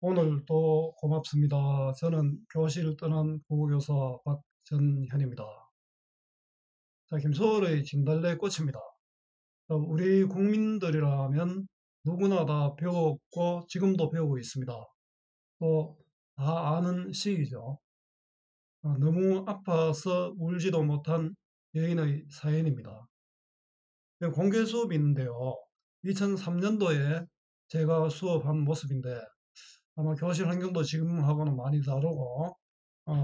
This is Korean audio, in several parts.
오늘도 고맙습니다. 저는 교실을 떠난 국어교사 박전현입니다. 자, 김소월의 진달래 꽃입니다. 자, 우리 국민들이라면 누구나 다 배웠고 지금도 배우고 있습니다. 또 다 아는 시이죠. 너무 아파서 울지도 못한 여인의 사연입니다. 공개 수업이 있는데요. 2003년도에 제가 수업한 모습인데 아마 교실 환경도 지금하고는 많이 다르고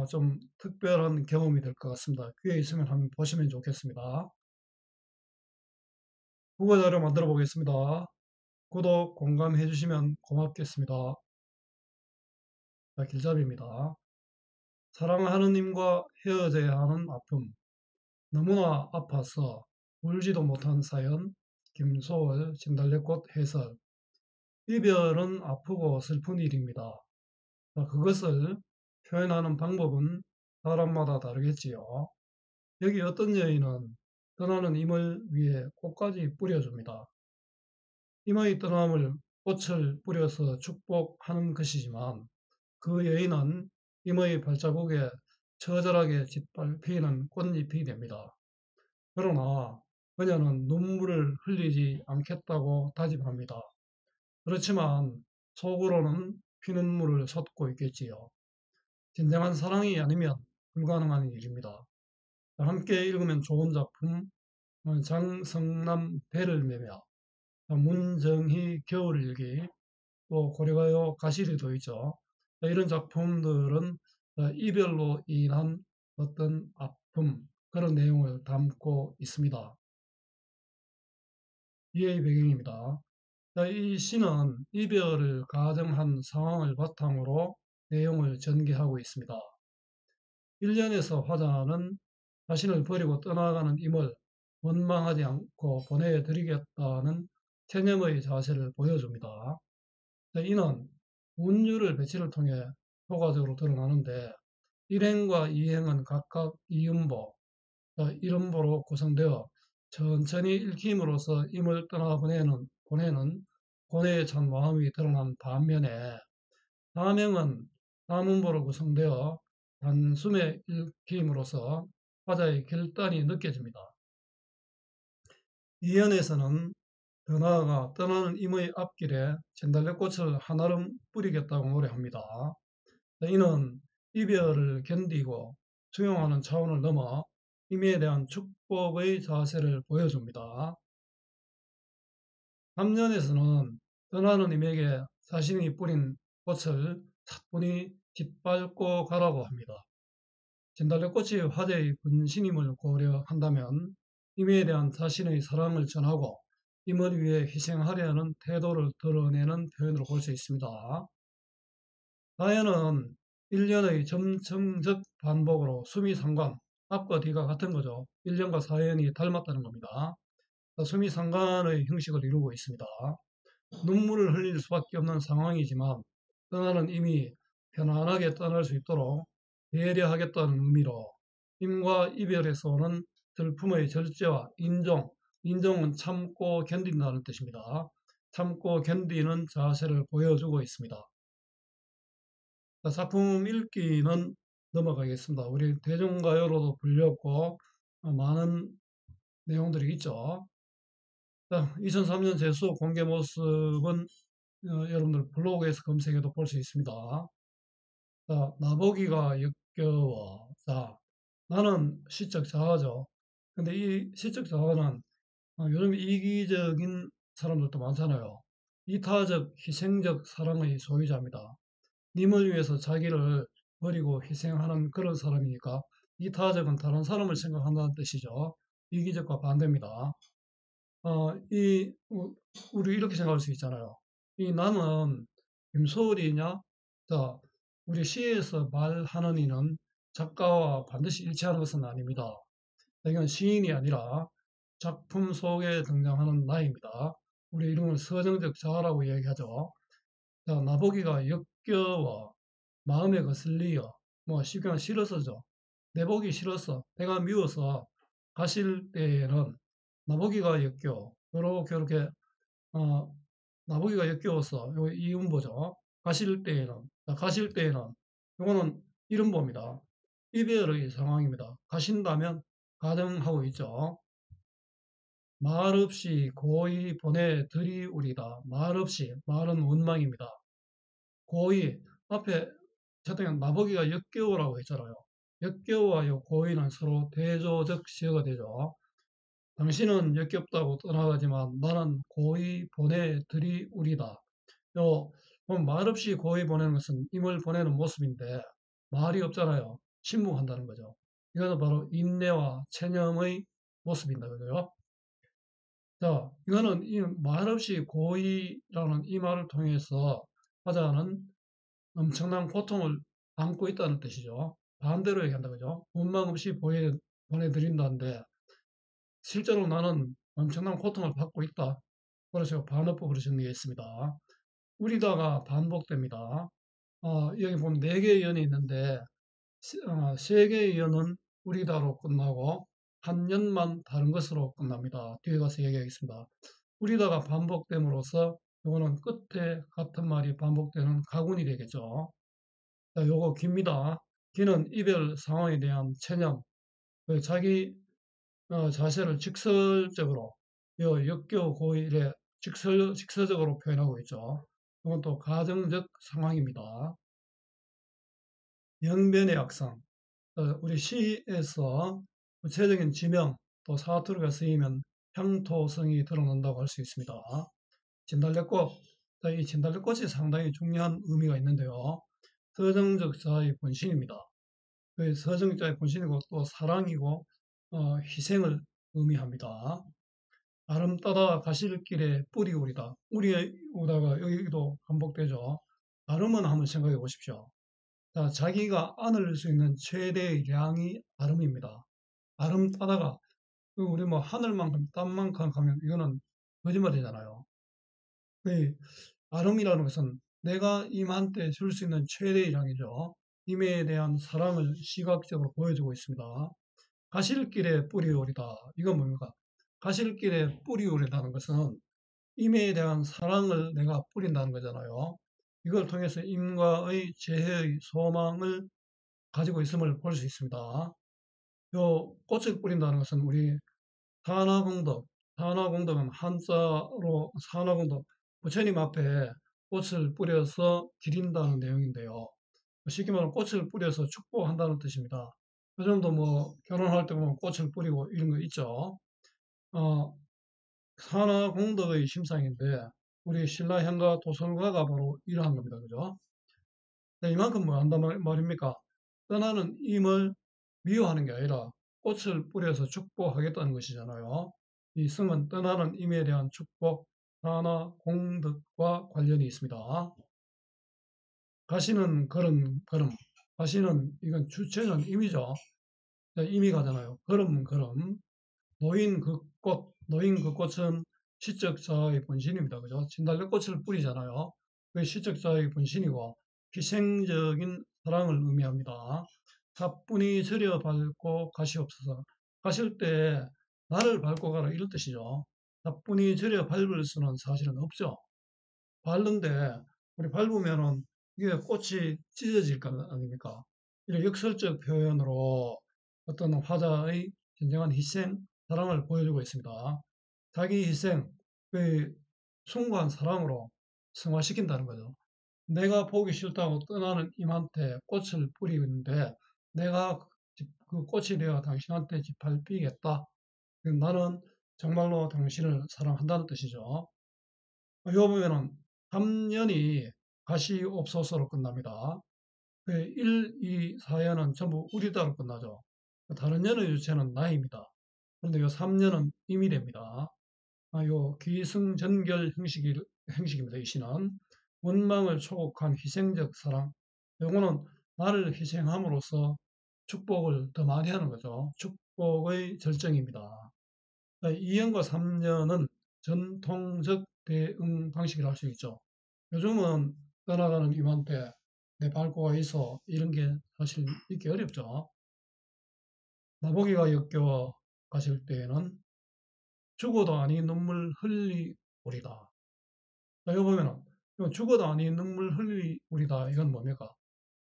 좀 특별한 경험이 될 것 같습니다. 기회 있으면 한번 보시면 좋겠습니다. 국어 자료 만들어 보겠습니다. 구독, 공감해 주시면 고맙겠습니다. 자, 길잡이입니다. 사랑하는 님과 헤어져야 하는 아픔. 너무나 아파서 울지도 못한 사연. 김소월 진달래꽃 해설. 이별은 아프고 슬픈 일입니다. 자, 그것을 표현하는 방법은 사람마다 다르겠지요. 여기 어떤 여인은 떠나는 임을 위해 꽃까지 뿌려줍니다. 임의 떠남을 꽃을 뿌려서 축복하는 것이지만 그 여인은 임의 발자국에 처절하게 짓밟히는 꽃잎이 됩니다. 그러나 그녀는 눈물을 흘리지 않겠다고 다짐합니다. 그렇지만 속으로는 피눈물을 쏟고 있겠지요. 진정한 사랑이 아니면 불가능한 일입니다. 함께 읽으면 좋은 작품, 장성남 배를 매며, 문정희 겨울일기, 또 고려가요 가시리도 있죠. 이런 작품들은 이별로 인한 어떤 아픔, 그런 내용을 담고 있습니다. 이해의 배경입니다. 이 시는 이별을 가정한 상황을 바탕으로 내용을 전개하고 있습니다. 1년에서 화자는 자신을 버리고 떠나가는 임을 원망하지 않고 보내드리겠다는 체념의 자세를 보여줍니다. 이는 운율을 배치를 통해 효과적으로 드러나는데 일행과 이행은 각각 이음보, 이음보로 구성되어 천천히 읽힘으로써 임을 보내는 고뇌에 찬 마음이 드러난 반면에 사명은 사문보로 구성되어 단숨에 읽힘으로써 화자의 결단이 느껴집니다. 이연에서는 더 나아가 떠나는 임의 앞길에 진달래꽃을 한아름 뿌리겠다고 노래합니다. 이는 이별을 견디고 수용하는 차원을 넘어 임에 대한 축복의 자세를 보여줍니다. 3년에서는 떠나는 임에게 자신이 뿌린 꽃을 차분히 짓밟고 가라고 합니다. 진달래꽃이 화제의 분신임을 고려한다면 임에 대한 자신의 사랑을 전하고 임을 위해 희생하려는 태도를 드러내는 표현으로 볼 수 있습니다. 사연은 1년의 점성적 반복으로 수미상관, 앞과 뒤가 같은 거죠. 1년과 사연이 닮았다는 겁니다. 수미상관의 형식을 이루고 있습니다. 눈물을 흘릴 수밖에 없는 상황이지만 떠나는 임이 편안하게 떠날 수 있도록 배려하겠다는 의미로 임과 이별에서 오는 슬픔의 절제와 인정은 참고 견딘다는 뜻입니다. 참고 견디는 자세를 보여주고 있습니다. 작품 읽기는 넘어가겠습니다. 우리 대중가요로도 불렸고 많은 내용들이 있죠. 2003년 제 수업 공개 모습은 여러분들 블로그에서 검색해도 볼 수 있습니다. 자, 나보기가 역겨워. 자, 나는 시적 자아죠. 근데 이 시적 자아는 요즘 이기적인 사람들도 많잖아요. 이타적, 희생적 사랑의 소유자입니다. 님을 위해서 자기를 버리고 희생하는 그런 사람이니까 이타적은 다른 사람을 생각한다는 뜻이죠. 이기적과 반대입니다. 우리 이렇게 생각할 수 있잖아요. 이 나는 김소월이냐? 자, 우리 시에서 말하는 이는 작가와 반드시 일치하는 것은 아닙니다. 이건 시인이 아니라 작품 속에 등장하는 나입니다. 우리 이름을 서정적 자아라고 이야기하죠. 자, 나보기가 역겨워, 마음에 거슬리어, 뭐 쉽게 말하면 싫어서죠. 내 보기 싫어서, 내가 미워서 가실 때에는 나보기가 역겨워. 이렇게 어, 나보기가 역겨워서 요 이음보죠. 가실 때에는, 이거는 이름보입니다. 이별의 상황입니다. 가신다면 가정하고 있죠. 말없이 고이 보내드리우리다. 말없이, 말은 원망입니다. 고이, 앞에 채팅은 나보기가 역겨우라고 했잖아요. 역겨우와 요 고이는 서로 대조적 시어가 되죠. 당신은 역겹다고 떠나가지만 나는 고이 보내드리우리다. 요, 말없이 고이 보내는 것은 임을 보내는 모습인데 말이 없잖아요. 침묵한다는 거죠. 이것은 바로 인내와 체념의 모습입니다. 그죠? 자, 이거는 이 말없이 고의라는 이 말을 통해서 화자는 엄청난 고통을 안고 있다는 뜻이죠. 반대로 얘기한다 그죠? 원망 없이 보내드린다는데 실제로 나는 엄청난 고통을 받고 있다. 그래서 반어법으로 정리했습니다. 우리다가 반복됩니다. 여기 보면 네 개의 연이 있는데 세 개의 연은 우리다로 끝나고 한 연만 다른 것으로 끝납니다. 뒤에 가서 얘기하겠습니다. 우리다가 반복됨으로써 이거는 끝에 같은 말이 반복되는 가군이 되겠죠. 자, 요거 깁니다. 기는 이별 상황에 대한 체념, 자기 자세를 직설적으로 역겨 고일에 직설적으로 표현하고 있죠. 이건 또 가정적 상황입니다. 영변의 악상, 우리 시에서 구체적인 지명 또 사투리가 쓰이면 향토성이 드러난다고 할 수 있습니다. 진달래꽃, 이 진달래꽃이 상당히 중요한 의미가 있는데요. 서정적 자의 본신입니다. 그 서정자의 본신이고 또 사랑이고 희생을 의미합니다. 아름 따다 가실 길에 뿌리 오리다. 뿌리 오다가 여기도 반복되죠. 아름은 한번 생각해 보십시오. 자, 자기가 안을 수 있는 최대의 양이 아름입니다. 아름 따다가 우리 뭐 하늘만큼 땅만큼 가면 이거는 거짓말이잖아요. 그 아름이라는 것은 내가 임한테 줄 수 있는 최대의 양이죠. 임에 대한 사랑을 시각적으로 보여주고 있습니다. 가실 길에 뿌리 오리다. 이건 뭡니까? 가실 길에 뿌리 오리다는 것은 임에 대한 사랑을 내가 뿌린다는 거잖아요. 이걸 통해서 임과의 재해의 소망을 가지고 있음을 볼 수 있습니다. 요 꽃을 뿌린다는 것은 우리 산화공덕, 산화공덕은 한자로 산화공덕, 부처님 앞에 꽃을 뿌려서 기린다는 내용인데요. 쉽게 말하면 꽃을 뿌려서 축복한다는 뜻입니다. 요즘도 뭐 결혼할 때 보면 꽃을 뿌리고 이런 거 있죠. 어, 산화공덕의 심상인데 우리 신라향가 도솔가가 바로 이러한 겁니다. 그죠? 네, 이만큼 뭐 한단 말입니까? 떠나는 임을 미워하는 게 아니라 꽃을 뿌려서 축복하겠다는 것이잖아요. 이 승은 떠나는 임에 대한 축복, 하나 공덕과 관련이 있습니다. 가시는 걸음. 가시는 이건 주체는 임이죠. 네, 임이 가잖아요. 걸음. 노인 그 꽃은 시적자의 본신입니다. 그죠? 진달래꽃을 뿌리잖아요. 그 시적자의 본신이고 희생적인 사랑을 의미합니다. 가뿐히 저려 밟고 가시옵소서. 가실 때 나를 밟고 가라 이런 뜻이죠. 가뿐히 저려 밟을 수는 사실은 없죠. 밟는데 우리 밟으면은 이게 꽃이 찢어질 거 아닙니까? 이런 역설적 표현으로 어떤 화자의 진정한 희생, 사랑을 보여주고 있습니다. 자기 희생, 그 숭고한 사랑으로 승화시킨다는 거죠. 내가 보기 싫다고 떠나는 임한테 꽃을 뿌리는데 내가 그 꽃이 되어 당신한테 짓밟히겠다. 나는 정말로 당신을 사랑한다는 뜻이죠. 이거 보면은 3년이 가시옵소서로 끝납니다. 그 1, 2, 4년은 전부 우리다로 끝나죠. 다른 년의 주체는 나입니다. 그런데 요 3년은 임이 됩니다. 요 기승전결 형식입니다. 이 시는 원망을 초곡한 희생적 사랑. 요거는 나를 희생함으로써 축복을 더 많이 하는 거죠. 축복의 절정입니다. 2년과 3년은 전통적 대응 방식이라 할 수 있죠. 요즘은 떠나가는 임한테 내 발코가 있어 이런 게 사실 있기 어렵죠. 나보기가 역겨워 가실 때에는 죽어도 아니 눈물 흘리오리다. 여기 보면은 이건 죽어도 아닌 눈물 흘리우리다. 이건 뭡니까?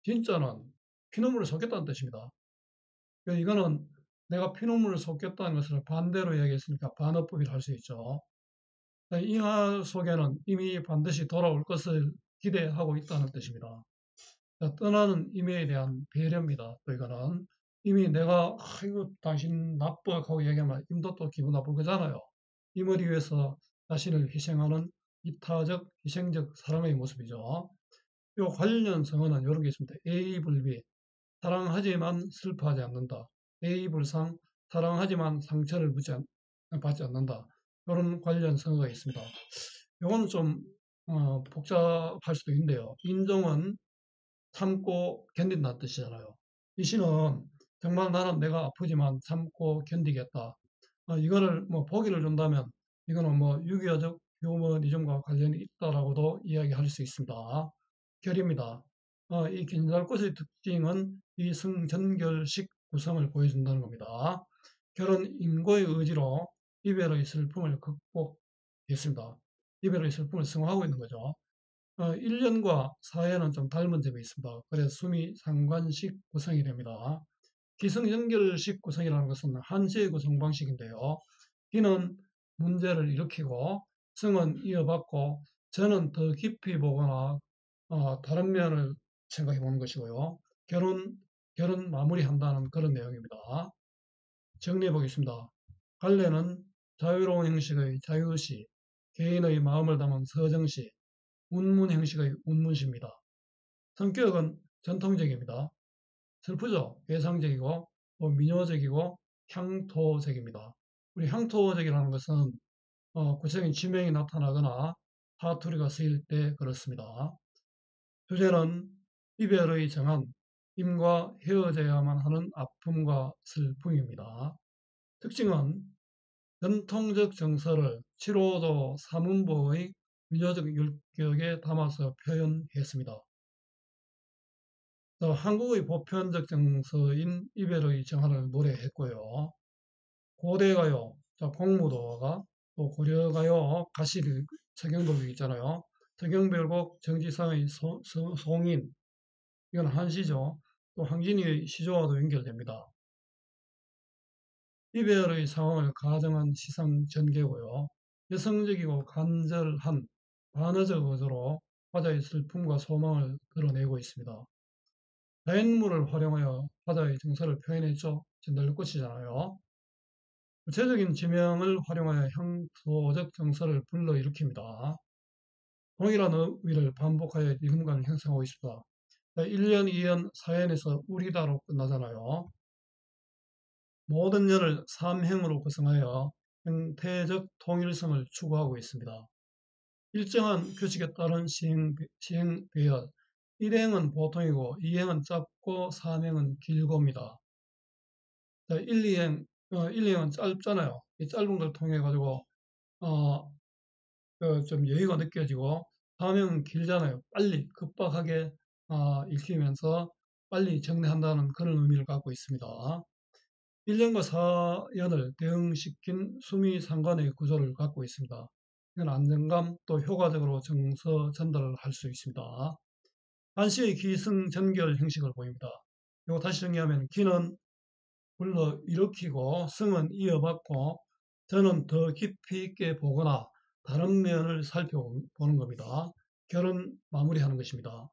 진짜는 피눈물을 쏟겠다는 뜻입니다. 이거는 내가 피눈물을 쏟겠다는 것을 반대로 이야기했으니까 반어법이라 할 수 있죠. 이 말 속에는 이미 반드시 돌아올 것을 기대하고 있다는 뜻입니다. 떠나는 임의에 대한 배려입니다. 또 이거는 이미 내가 이거 당신 나빠 하고 얘기하면 임도 또 기분 나쁠 거잖아요. 임을 위해서 자신을 희생하는 이타적, 희생적 사랑의 모습이죠. 이 관련 성어는 이런 게 있습니다. A불비, 사랑하지만 슬퍼하지 않는다. A불상, 사랑하지만 상처를 받지 않는다. 이런 관련 성어가 있습니다. 이거는 좀 복잡할 수도 있는데요. 인정은 참고 견딘다는 뜻이잖아요. 이 시는 정말 나는 내가 아프지만 참고 견디겠다. 이거를 뭐 보기를 준다면 이거는 뭐 유교적 휴머니즘과 관련이 있다라고도 이야기할 수 있습니다. 결입니다. 이 긴잘꽃의 특징은 이 승전결식 구성을 보여준다는 겁니다. 결은 인고의 의지로 이별의 슬픔을 극복했습니다. 이별의 슬픔을 승화하고 있는 거죠. 1년과 사회는 좀 닮은 점이 있습니다. 그래서 숨이 상관식 구성이 됩니다. 기승전결식 구성이라는 것은 한시의 구성 방식인데요. 기는 문제를 일으키고 승은 이어받고 저는 더 깊이 보거나 다른 면을 생각해 보는 것이고요. 결은 마무리한다는 그런 내용입니다. 정리해 보겠습니다. 갈래는 자유로운 형식의 자유시, 개인의 마음을 담은 서정시, 운문 형식의 운문시입니다. 성격은 전통적입니다. 슬프죠? 예상적이고 또 민요적이고 향토적입니다. 우리 향토적이라는 것은 구체적인 지명이 나타나거나 사투리가 쓰일 때 그렇습니다. 주제는 이별의 정한, 임과 헤어져야만 하는 아픔과 슬픔입니다. 특징은 전통적 정서를 7호도 사문보의 민요적 율격에 담아서 표현했습니다. 한국의 보편적 정서인 이별의 정한을 노래했고요. 고대가요, 공무도가 또 고려가요, 가시리, 서경도곡 있잖아요. 서경별곡, 정지상의 송인, 이건 한시죠. 또 황진이의 시조와도 연결됩니다. 이별의 상황을 가정한 시상 전개고요. 여성적이고 간절한 반어적 어조로 화자의 슬픔과 소망을 드러내고 있습니다. 자연물을 활용하여 화자의 정서를 표현했죠. 진달래꽃이잖아요. 구체적인 지명을 활용하여 향토적 정서를 불러일으킵니다. 동일한 의미를 반복하여 리듬감을 형성하고 있습니다. 1년, 2년, 4년에서 우리다로 끝나잖아요. 모든 년을 3행으로 구성하여 형태적 통일성을 추구하고 있습니다. 일정한 규칙에 따른 시행 배열, 1행은 보통이고 2행은 짧고 3행은 길고입니다. 1, 2행, 1, 2행은 짧잖아요. 이 짧은 걸 통해 가지고 어, 좀 여유가 느껴지고 3행은 길잖아요. 빨리 급박하게 읽히면서 빨리 정리한다는 그런 의미를 갖고 있습니다. 1년과 4년을 대응시킨 수미상관의 구조를 갖고 있습니다. 이건 안정감 또 효과적으로 정서 전달을 할 수 있습니다. 한시의 기승전결 형식을 보입니다. 이거 다시 정리하면 기는 불러 일으키고 승은 이어받고 저는 더 깊이 있게 보거나 다른 면을 살펴보는 겁니다. 결은 마무리하는 것입니다.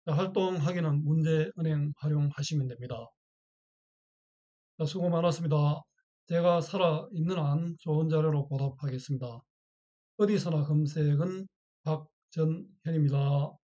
활동하기는 문제 은행 활용하시면 됩니다. 수고 많았습니다. 제가 살아있는 한 좋은 자료로 보답하겠습니다. 어디서나 검색은 박전현입니다.